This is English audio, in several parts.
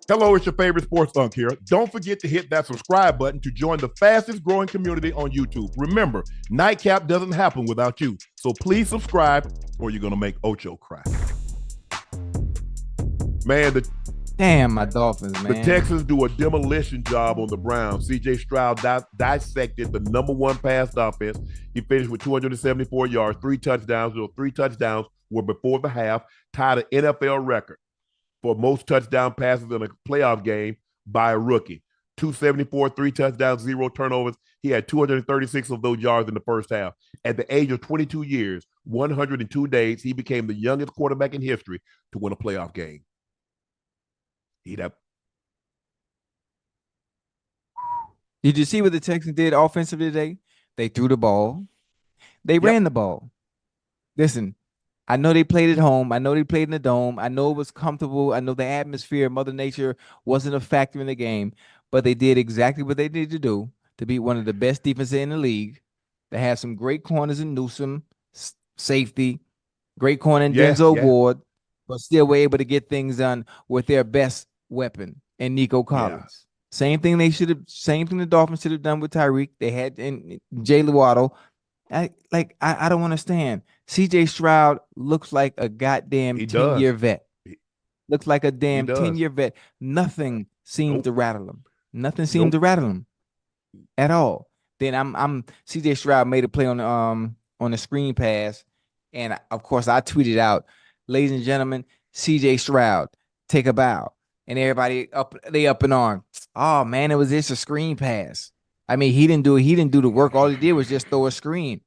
Hello, it's your favorite sports thunk here. Don't forget to hit that subscribe button to join the fastest growing community on YouTube. Remember, Nightcap doesn't happen without you. So please subscribe or you're going to make Ocho cry. Man, Damn, my Dolphins, man. the Texans do a demolition job on the Browns. CJ Stroud dissected the number one pass offense. He finished with 274 yards, 3 touchdowns. Those 3 touchdowns were before the half, tied an NFL record for most touchdown passes in a playoff game by a rookie. 274, 3 touchdowns, 0 turnovers. He had 236 of those yards in the first half. At the age of 22 years, 102 days, he became the youngest quarterback in history to win a playoff game. Did you see what the Texans did offensively today? They threw the ball. They ran the ball. Listen, I know they played at home. I know they played in the dome. I know it was comfortable. I know the atmosphere, Mother Nature wasn't a factor in the game, but they did exactly what they needed to do to beat one of the best defenses in the league. They have some great corners in Newsome, safety, great corner in Denzel Ward, but still were able to get things done with their best weapon in Nico Collins. Same thing the Dolphins should have done with Tyreek. They had in Jaylen Waddle. I don't understand. CJ Stroud looks like a goddamn 10-year vet. Looks like a damn 10-year vet. Nothing seemed to rattle him. Nothing seemed to rattle him at all. Then I'm CJ Stroud made a play on the screen pass, and of course I tweeted out, ladies and gentlemen, CJ Stroud, take a bow. And everybody up in arms. Oh man, it was just a screen pass. I mean, he didn't do the work. All he did was just throw a screen.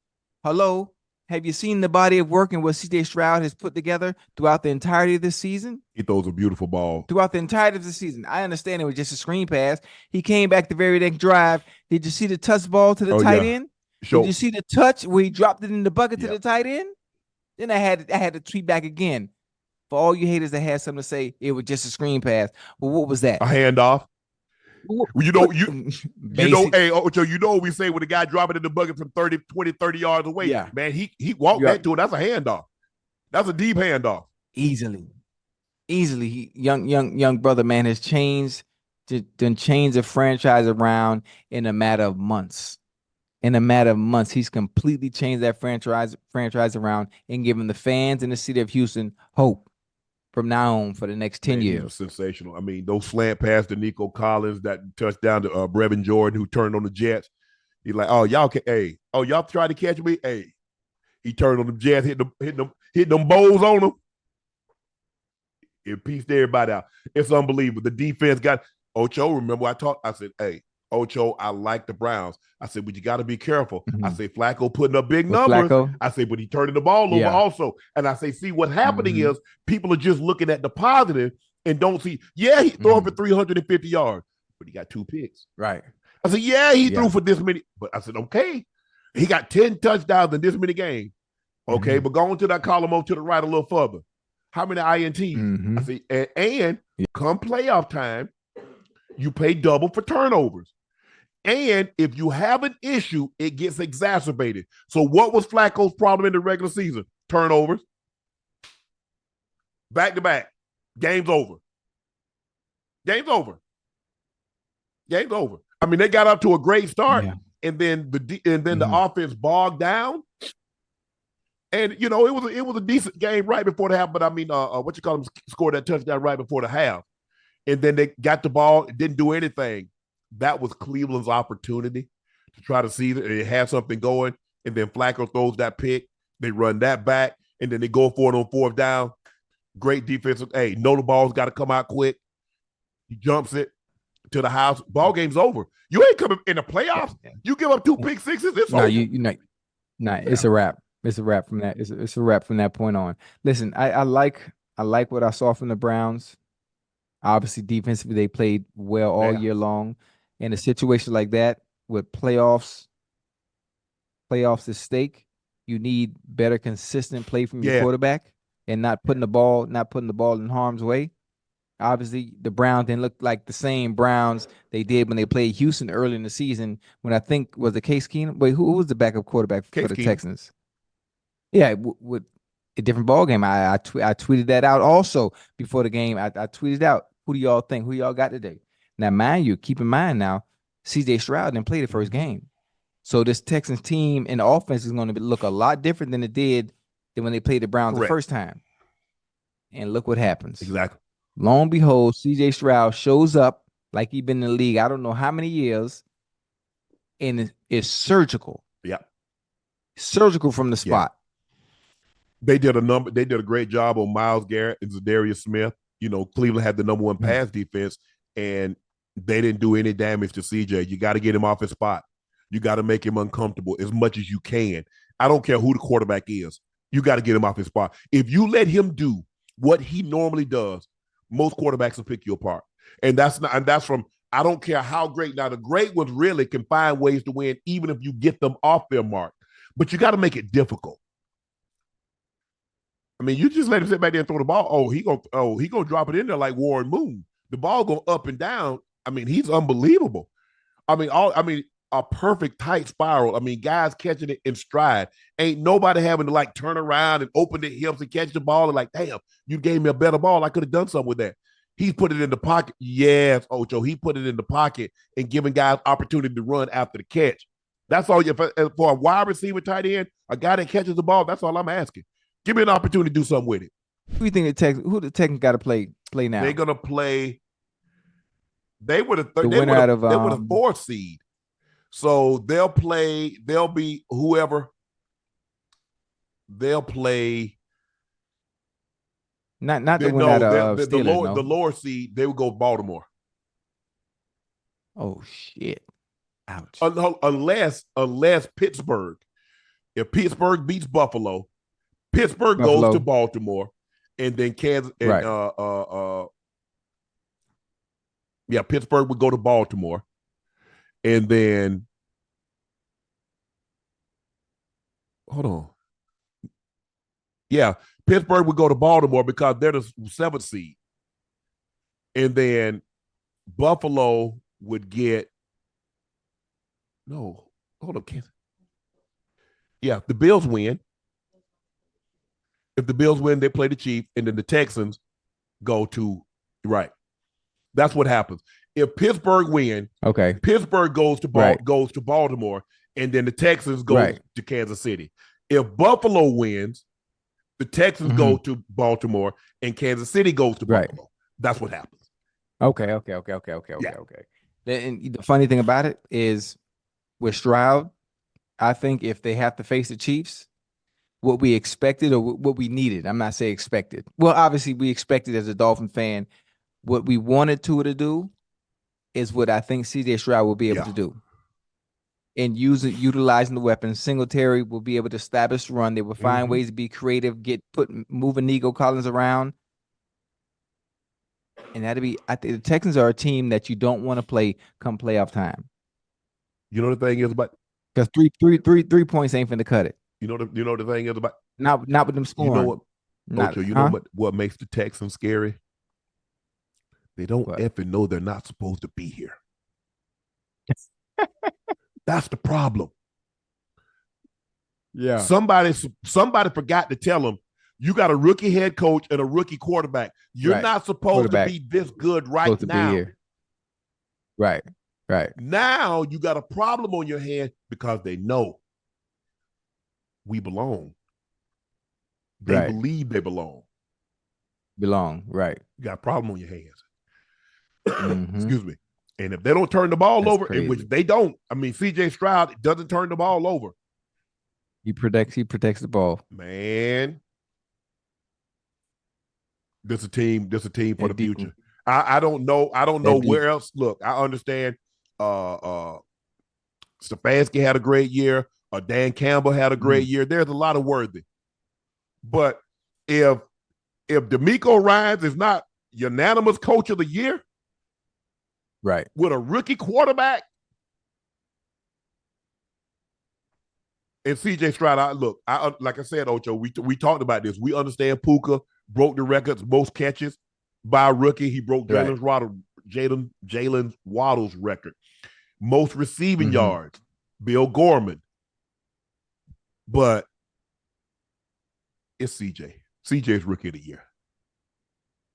Hello, have you seen the body of work and what CJ Stroud has put together throughout the entirety of this season? He throws a beautiful ball. Throughout the entirety of the season. I understand it was just a screen pass. He came back the very next drive. Did you see the touch ball to the tight end? Did you see the touch where he dropped it in the bucket to the tight end? Then I had to tweet back again. For all you haters that had something to say, it was just a screen pass. Well, what was that? A handoff. You know, hey, Ocho, you know what we say when the guy dropping in the bucket from 30 yards away. Yeah. Man, he walked that to it. That's a handoff. That's a deep handoff. Easily. Young brother, man, has changed the franchise around in a matter of months. In a matter of months, he's completely changed that franchise around and given the fans in the city of Houston hope from now on for the next 10 years. Sensational. I mean, those slant passes to Nico Collins, that touchdown to Brevin Jordan, who turned on the Jets. He's like, oh, y'all tried to catch me? Hey. He turned on the Jets, hit them bowls on them. It pieced everybody out. It's unbelievable. The defense got Ocho. Remember, I said, hey, Ocho, I like the Browns. I said, but you got to be careful. Mm-hmm. I say, Flacco putting up big numbers. Flacco. I say, but he turning the ball over also. And I say, see, what's happening is people are just looking at the positive and don't see, he threw for 350 yards, but he got 2 picks. Right. I said, he threw for this many. But I said, okay. He got 10 touchdowns in this many games. Okay, but go into that column over to the right a little further. How many INTs? I say, and come playoff time, you pay double for turnovers. And if you have an issue, it gets exacerbated. So what was Flacco's problem in the regular season? Turnovers. Back-to-back. Game's over. I mean, they got up to a great start, and then the offense bogged down. And, you know, it was a decent game right before the half, but I mean, scored that touchdown right before the half. And then they got the ball, didn't do anything. That was Cleveland's opportunity to try to see that they have something going. And then Flacco throws that pick. They run that back, and then they go for it on 4th down. Great defensive. Hey, know the ball's got to come out quick. He jumps it to the house. Ball game's over. You ain't coming in the playoffs. You give up 2 pick sixes, it's over. It's a wrap. It's a wrap from that. It's a wrap from that point on. Listen, I like what I saw from the Browns. Obviously, defensively, they played well all year long. In a situation like that, with playoffs at stake, you need better consistent play from your quarterback and not putting the ball in harm's way. Obviously, the Browns didn't look like the same Browns they did when they played Houston early in the season. When I think was it Case Keenum? Wait, who was the backup quarterback for the Texans? Yeah, with a different ball game. I tweeted that out also before the game. I tweeted out Who do y'all think? Who y'all got today? Now, mind you, keep in mind now, CJ Stroud didn't play the first game. So this Texans team and the offense is going to look a lot different than it did than when they played the Browns the first time. And look what happens. Exactly. Lo and behold, CJ Stroud shows up like he's been in the league, I don't know how many years, and it's surgical. Yeah. Surgical from the spot. They did a great job on Myles Garrett and Zadarius Smith. You know, Cleveland had the number one pass defense, and they didn't do any damage to CJ. You got to get him off his spot. You got to make him uncomfortable as much as you can. I don't care who the quarterback is. You got to get him off his spot. If you let him do what he normally does, most quarterbacks will pick you apart. And that's from, I don't care how great. Now, the great ones really can find ways to win, even if you get them off their mark. But you got to make it difficult. I mean, you just let him sit back there and throw the ball. He gonna drop it in there like Warren Moon. The ball go up and down. I mean, he's unbelievable. I mean, a perfect tight spiral. I mean, guys catching it in stride. Ain't nobody having to like turn around and open their hips and catch the ball and like, damn, you gave me a better ball. I could have done something with that. He's put it in the pocket. Yes, Ocho. He put it in the pocket and giving guys opportunity to run after the catch. That's all. For a wide receiver, tight end, a guy that catches the ball, that's all I'm asking. Give me an opportunity to do something with it. Who do you think the Texans got to play now? They're gonna play. They were the fourth seed, so they'll play. They'll be whoever. They'll play. Not the winner out of Steelers, the lower seed. They will go Baltimore. Oh shit! Ouch. Unless Pittsburgh. If Pittsburgh beats Buffalo. Pittsburgh goes to Baltimore, and then Kansas. And, right. Pittsburgh would go to Baltimore, and then hold on. Yeah, Pittsburgh would go to Baltimore because they're the 7th seed, and then Buffalo would get no. Hold on, Kansas. Yeah, the Bills win. If the Bills win, they play the Chiefs, and then the Texans go to right. That's what happens. If Pittsburgh win, okay, Pittsburgh goes to Baltimore, and then the Texans go to Kansas City. If Buffalo wins, the Texans go to Baltimore, and Kansas City goes to Buffalo. That's what happens. Okay. And the funny thing about it is, with Stroud, I think if they have to face the Chiefs, what we expected or what we needed. I'm not saying expected. Well, obviously we expected as a Dolphin fan. What we wanted to do is what I think CJ Stroud will be able to do. And utilizing the weapons. Singletary will be able to establish the run. They will find ways to be creative, moving Nico Collins around. And I think the Texans are a team that you don't want to play come playoff time. You know the thing is about because three points ain't finna cut it. You know the thing is about not with them scoring. You know what? Ocho, you know what makes the Texans scary? They don't effing know they're not supposed to be here. That's the problem. Yeah. Somebody forgot to tell them you got a rookie head coach and a rookie quarterback. You're not supposed to be this good right now. Right. Now you got a problem on your hands because they know we belong. They believe they belong. Right. You got a problem on your hands. Excuse me. And if they don't turn the ball over, in which they don't, I mean, CJ Stroud doesn't turn the ball over. He protects the ball. Man. This is a team for the future. I don't know where else. Look, I understand Stefanski had a great year. Dan Campbell had a great year. There's a lot of worthy. But if DeMeco Ryans is not unanimous coach of the year, right, with a rookie quarterback, and CJ Stroud, like I said, Ocho, we talked about this. We understand Puka broke the records, most catches by a rookie. He broke Jalen Waddle's record. Most receiving yards, Bill Gorman. But it's CJ. CJ's rookie of the year.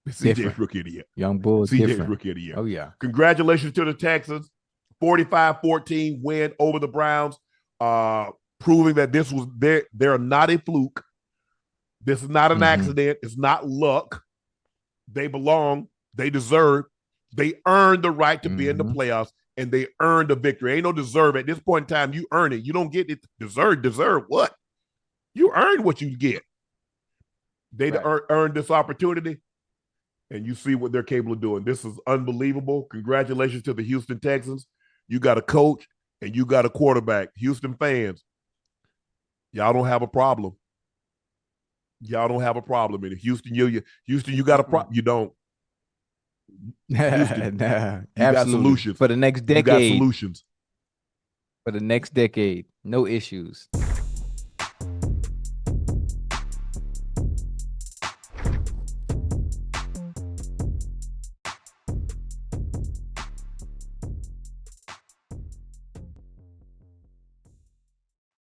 CJ's Different. rookie of the year. Young Bull, CJ's different. rookie of the year. Oh, yeah. Congratulations to the Texans. 45-14 win over the Browns, proving that this was they're not a fluke. This is not an accident. It's not luck. They belong. They deserve. They earned the right to be in the playoffs, and they earned the victory. Ain't no deserve. At this point in time, you earn it. You don't get it. Deserve what? You earned what you get. They earned this opportunity, and you see what they're capable of doing. This is unbelievable. Congratulations to the Houston Texans. You got a coach, and you got a quarterback. Houston fans, y'all don't have a problem. Y'all don't have a problem in it. Houston, you got a problem. You don't. Houston, Nah, you got solutions. For the next decade. You got solutions. For the next decade. No issues.